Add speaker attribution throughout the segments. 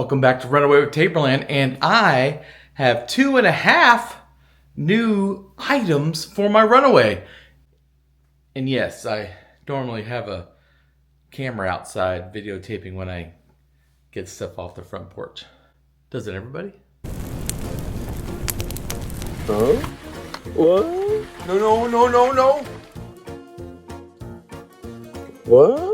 Speaker 1: Welcome back to Runaway with Taperland, and I have 2.5 new items for my Runaway. And yes, I normally have a camera outside videotaping when I get stuff off the front porch. Doesn't everybody?
Speaker 2: Huh? What?
Speaker 1: No.
Speaker 2: What?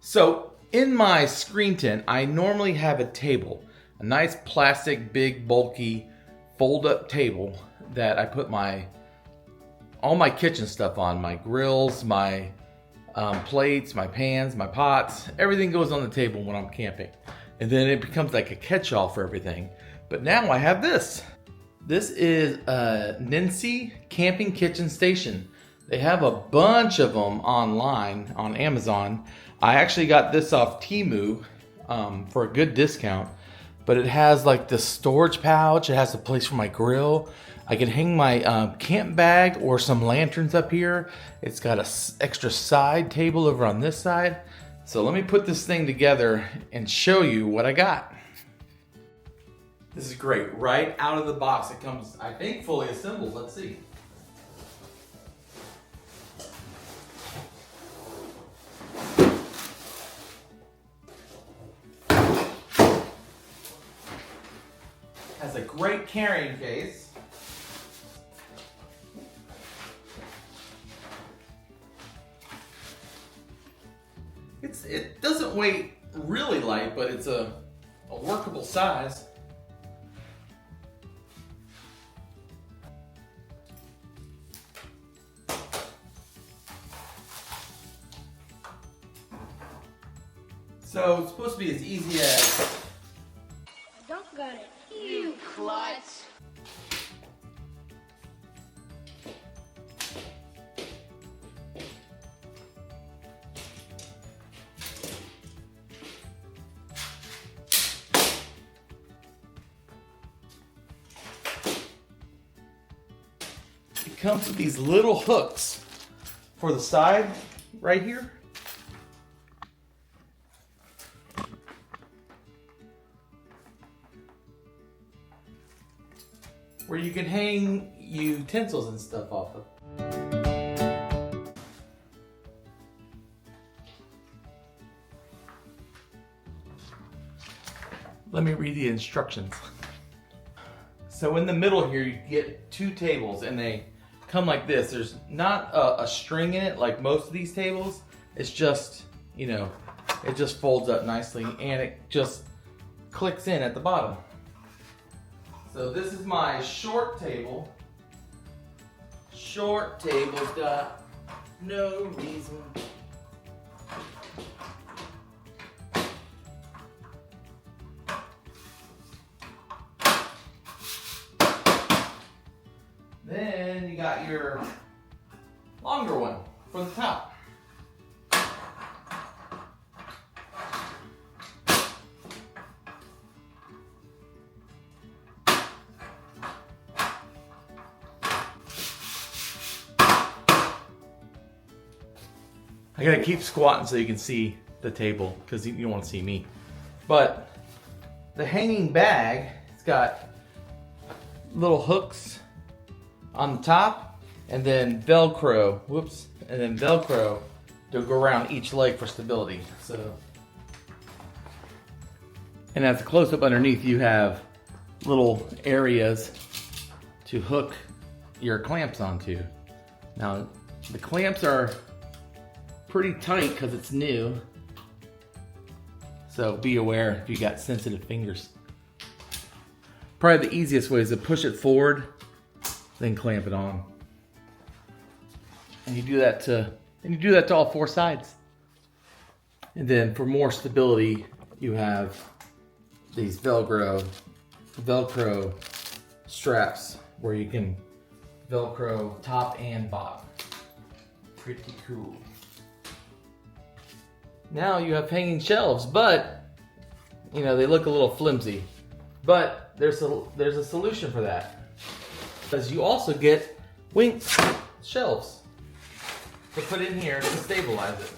Speaker 1: So, in my screen tent, I normally have a table. A nice plastic, big, bulky, fold-up table that I put all my kitchen stuff on. My grills, my plates, my pans, my pots. Everything goes on the table when I'm camping. And then it becomes like a catch-all for everything. But now I have this. This is a Nincy camping kitchen station. They have a bunch of them online on Amazon. I actually got this off TEMU for a good discount. But it has like the storage pouch. It has a place for my grill. I can hang my camp bag or some lanterns up here. It's got an extra side table over on this side. So let me put this thing together and show you what I got. This is great. Right out of the box, it comes, I think, fully assembled. Let's see. Has a great carrying case. It doesn't weigh really light, but it's a workable size. So it's supposed to be as easy as...
Speaker 3: Don't got it. You klutz.
Speaker 1: It comes with these little hooks for the side right here. Where you can hang utensils and stuff off of. Let me read the instructions. So in the middle here, you get 2 tables and they come like this. There's not a string in it like most of these tables. It's just, it just folds up nicely and it just clicks in at the bottom. So this is my short table. Short table's got no reason. Then you got your longer one for the top. I gotta keep squatting so you can see the table because you don't want to see me. But the hanging bag, it's got little hooks on the top and then Velcro, to go around each leg for stability. And as a close-up underneath, you have little areas to hook your clamps onto. Now, the clamps are pretty tight because it's new, so be aware if you got sensitive fingers. Probably the easiest way is to push it forward, then clamp it on, and you do that to all 4 sides. And then for more stability, you have these Velcro straps where you can Velcro top and bottom. Pretty cool. Now you have hanging shelves, but they look a little flimsy. But there's a solution for that. Because you also get wing shelves to put in here to stabilize it.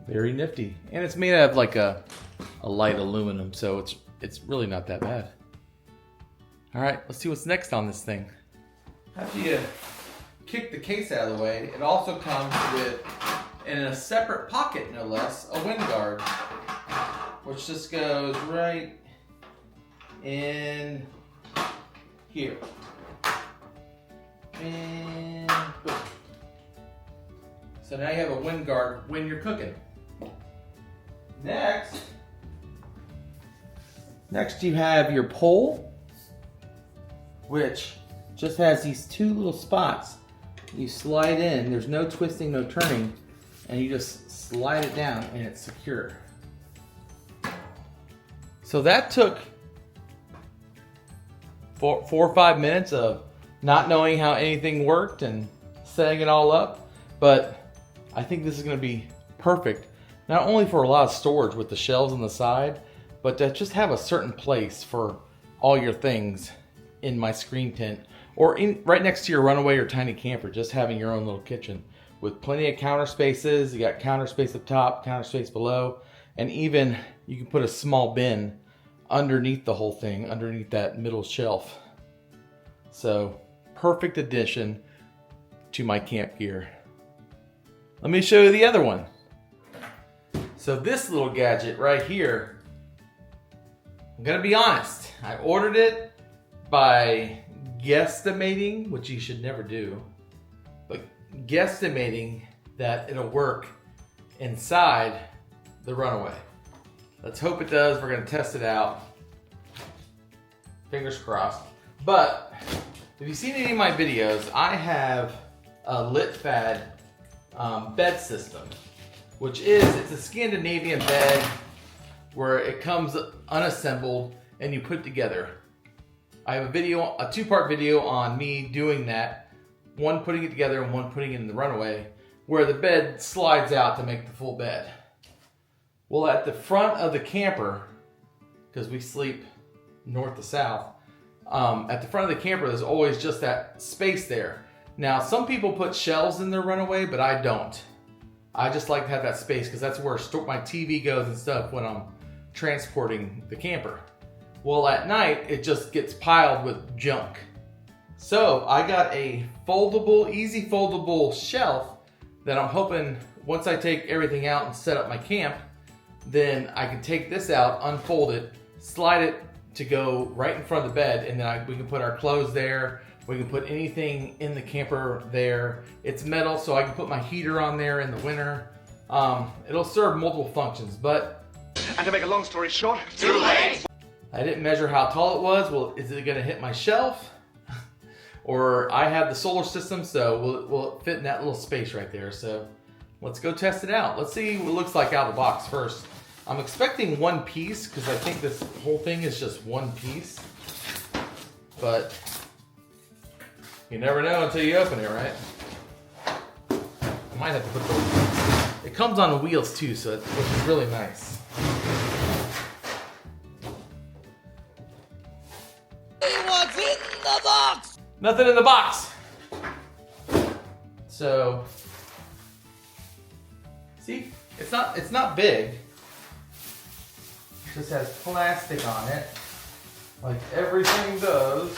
Speaker 1: Very nifty, and it's made out of like a light aluminum, so it's really not that bad. All right, let's see what's next on this thing. After you kick the case out of the way, it also comes with, in a separate pocket no less, a wind guard, which just goes right in here. And boom. So now you have a wind guard when you're cooking. Next you have your pole, which just has these two little spots. You slide in, there's no twisting, no turning, and you just slide it down and it's secure. So that took 4 or 5 minutes of not knowing how anything worked and setting it all up, but I think this is going to be perfect, not only for a lot of storage with the shelves on the side, but to just have a certain place for all your things in my screen tent, or right next to your Runaway or tiny camper, just having your own little kitchen with plenty of counter spaces. You got counter space up top, counter space below, and even you can put a small bin underneath the whole thing, underneath that middle shelf. So perfect addition to my camp gear. Let me show you the other one. So this little gadget right here, I'm gonna be honest, I ordered it by guesstimating, which you should never do, but guesstimating that it'll work inside the Runaway. Let's hope it does. We're gonna test it out. Fingers crossed. But if you've seen any of my videos, I have a LitFad bed system, which it's a Scandinavian bed where it comes unassembled and you put it together. I have a video, a 2-part video on me doing that, one putting it together and one putting it in the Runaway, where the bed slides out to make the full bed. Well, at the front of the camper, because we sleep north to south, at the front of the camper there's always just that space there. Now, some people put shelves in their Runaway, but I don't. I just like to have that space because that's where my TV goes and stuff when I'm transporting the camper. Well, at night, it just gets piled with junk. So I got a foldable, easy foldable shelf that I'm hoping once I take everything out and set up my camp, then I can take this out, unfold it, slide it to go right in front of the bed, and then we can put our clothes there. We can put anything in the camper there. It's metal, so I can put my heater on there in the winter. It'll serve multiple functions, but...
Speaker 4: And to make a long story short, too late!
Speaker 1: I didn't measure how tall it was. Well, is it gonna hit my shelf? Or I have the solar system, so will it fit in that little space right there? So let's go test it out. Let's see what it looks like out of the box first. I'm expecting one piece, because I think this whole thing is just one piece. But you never know until you open it, right? I might have to put the... It comes on wheels too, so which is really nice.
Speaker 2: What's in the box?
Speaker 1: Nothing in the box. So, see, it's not big. It just has plastic on it, like everything does.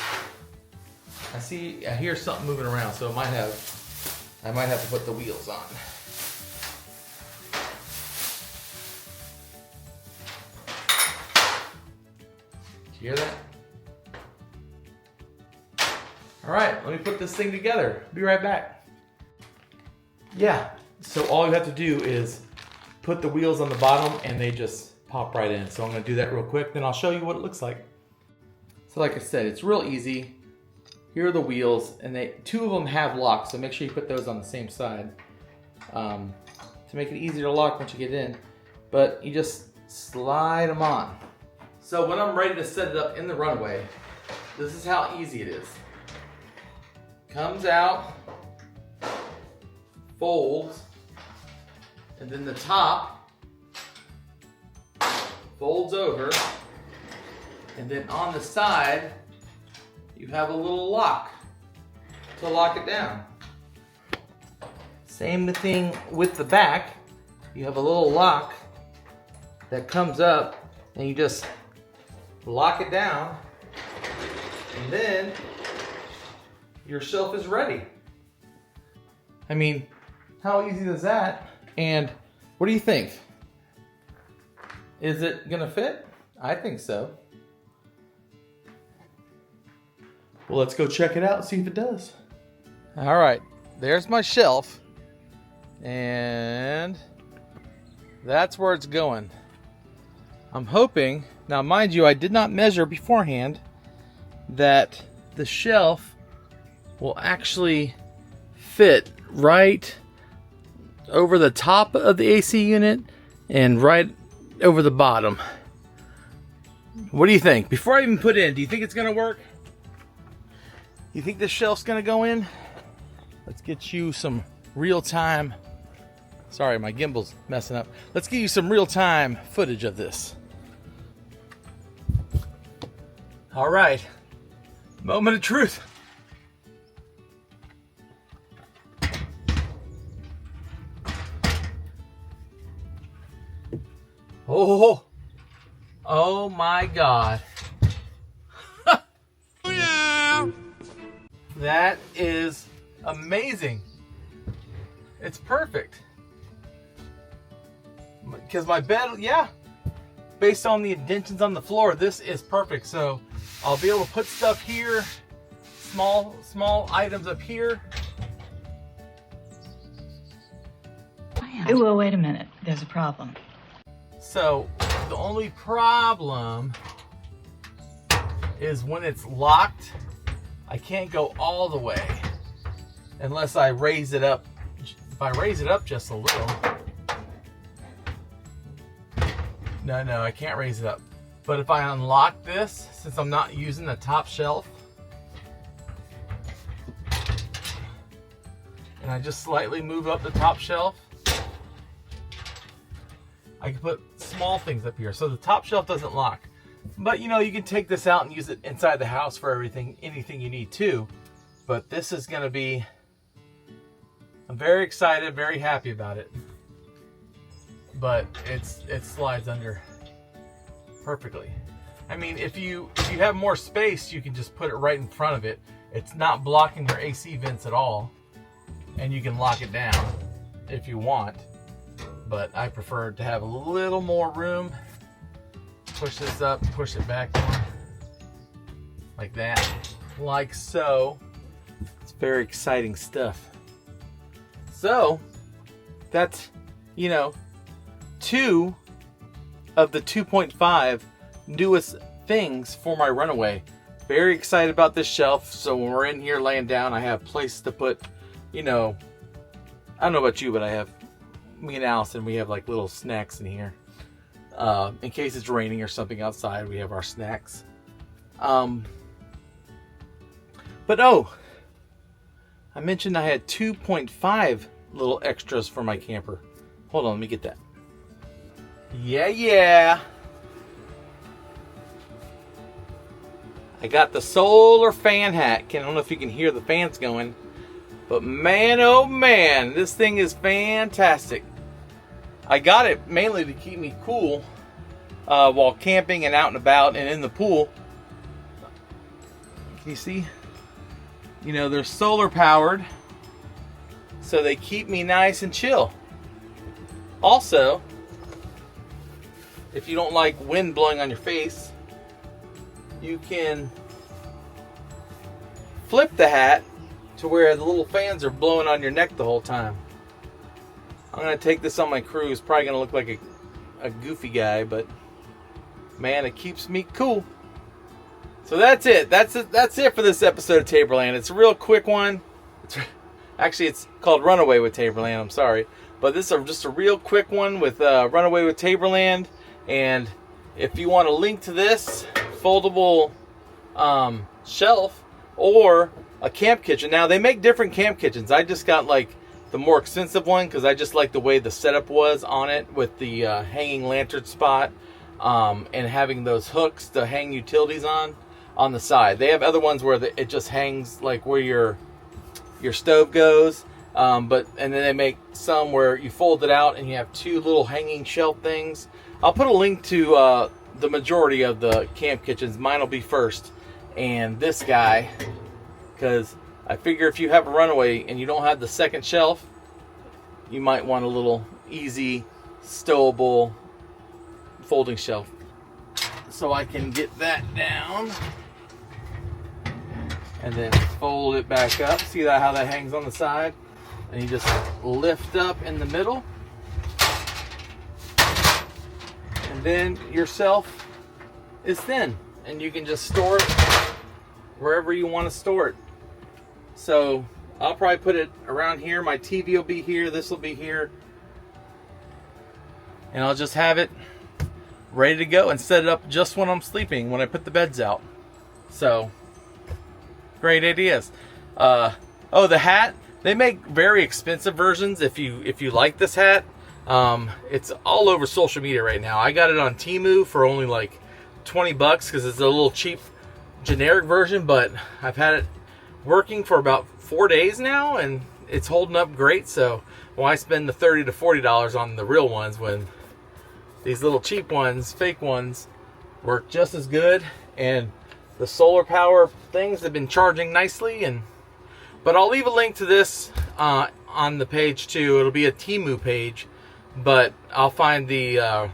Speaker 1: I hear something moving around, so I might have to put the wheels on. Did you hear that? All right, let me put this thing together. Be right back. Yeah, so all you have to do is put the wheels on the bottom and they just pop right in. So I'm gonna do that real quick, then I'll show you what it looks like. So like I said, it's real easy. Here are the wheels, and two of them have locks, so make sure you put those on the same side to make it easier to lock once you get in. But you just slide them on. So when I'm ready to set it up in the Runaway, this is how easy it is. comes out, folds, and then the top folds over, and then on the side you have a little lock to lock it down. Same thing with the back. You have a little lock that comes up and you just lock it down, and then your shelf is ready. I mean, how easy is that? And what do you think? Is it gonna fit? I think so. Well, let's go check it out and see if it does. All right, there's my shelf. And that's where it's going. I'm hoping, now mind you, I did not measure beforehand, that the shelf will actually fit right over the top of the AC unit and right over the bottom. What do you think? Before I even put it in, do you think it's gonna work? You think this shelf's gonna go in? Let's get you some real-time, sorry, my gimbal's messing up. Let's give you some real-time footage of this. All right, moment of truth. Oh my God. That is amazing. It's perfect. Because my bed, yeah, based on the indentions on the floor, this is perfect. So I'll be able to put stuff here, small items up here.
Speaker 5: Well, wait a minute. There's a problem.
Speaker 1: So the only problem is when it's locked, I can't go all the way unless I raise it up. If I raise it up just a little. No, I can't raise it up. But if I unlock this, since I'm not using the top shelf, and I just slightly move up the top shelf, I can put small things up here. So the top shelf doesn't lock. But you know, you can take this out and use it inside the house for anything you need to. But this is gonna be, I'm very excited, very happy about it. But it slides under perfectly. I mean, if you have more space, you can just put it right in front of it. It's not blocking your AC vents at all. And you can lock it down if you want. But I prefer to have a little more room. Push this up, push it back more. Like that. Like so. It's very exciting stuff. So, that's, you know, 2 of the 2.5 newest things for my Runaway. Very excited about this shelf. So when we're in here laying down, I have place to put, you know, I don't know about you, but I have, me and Allison, we have like little snacks in here. In case it's raining or something outside, we have our snacks. But oh, I mentioned I had 2.5 little extras for my camper. Hold on, let me get that. Yeah. I got the solar fan hat. I don't know if you can hear the fans going. But man, oh man, this thing is fantastic. I got it mainly to keep me cool while camping and out and about and in the pool. Can you see? You know, they're solar powered, so they keep me nice and chill. Also, if you don't like wind blowing on your face, you can flip the hat to where the little fans are blowing on your neck the whole time. I'm going to take this on my cruise. Probably going to look like a goofy guy, but man, it keeps me cool. So that's it. That's it for this episode of Taborland. It's a real quick one. Actually, it's called Runaway with Taborland. I'm sorry. But this is just a real quick one with Runaway with Taborland. And if you want a link to this foldable shelf or a camp kitchen. Now they make different camp kitchens. I just got like the more expensive one because I just like the way the setup was on it with the hanging lantern spot and having those hooks to hang utilities on the side. They have other ones where it just hangs like where your stove goes. And then they make some where you fold it out and you have two little hanging shelf things. I'll put a link to the majority of the camp kitchens. Mine will be first. And this guy, because I figure if you have a Runaway and you don't have the second shelf, you might want a little easy, stowable folding shelf. So I can get that down and then fold it back up. See that how that hangs on the side? And you just lift up in the middle. And then your shelf is thin. And you can just store it wherever you want to store it. So I'll probably put it around here. My TV will be here. This will be here. And I'll just have it ready to go and set it up just when I'm sleeping, when I put the beds out. So, great ideas. Oh, the hat. They make very expensive versions if you like this hat. It's all over social media right now. I got it on TEMU for only like 20 bucks because it's a little cheap generic version, but I've had it working for about 4 days now and it's holding up great. So why spend the $30 to $40 on the real ones when these little cheap ones, fake ones, work just as good? And the solar power things have been charging nicely. But I'll leave a link to this on the page too. It'll be a TEMU page, but I'll find the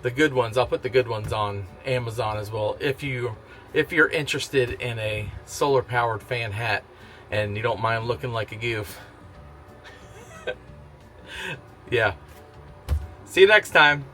Speaker 1: good ones. I'll put the good ones on Amazon as well. If you're interested in a solar powered fan hat and you don't mind looking like a goof. Yeah. See you next time.